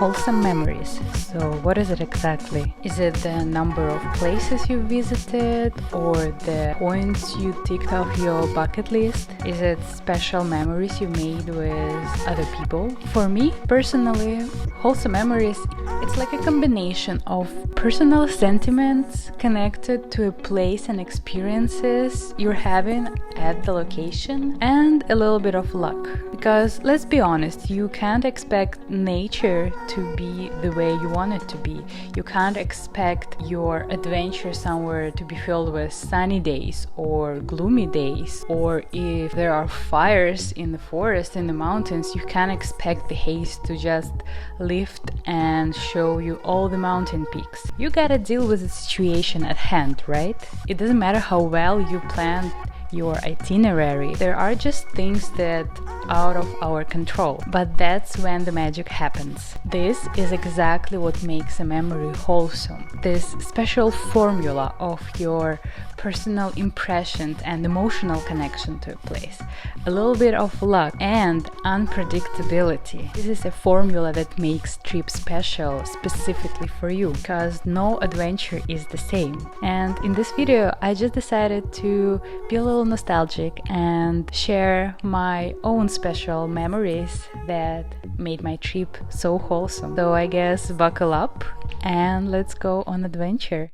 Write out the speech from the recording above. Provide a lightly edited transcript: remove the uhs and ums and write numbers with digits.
wholesome memories. So what is it exactly? Is it the number of places you visited or the points you ticked off your bucket list? Is it special memories you made with other people? For me, personally, wholesome memories, it's like a combination of personal sentiments connected to a place and experiences you're having at the location, and a little bit of luck. Because let's be honest, you can't expect nature to be the way you want it to be. You can't expect your adventure somewhere to be filled with sunny days or gloomy days, or if there are fires in the forest, in the mountains, you can't expect the haze to just lift and show you all the mountain peaks. You gotta deal with the situation at hand, right? It doesn't matter how well you planned your itinerary. There are just things that out of our control, but that's when the magic happens. This is exactly what makes a memory wholesome. This special formula of your personal impression and emotional connection to a place, a little bit of luck and unpredictability. This is a formula that makes trips special specifically for you, because no adventure is the same. And in this video I just decided to be a little nostalgic and share my own special memories that made my trip so wholesome. So I guess buckle up and let's go on adventure.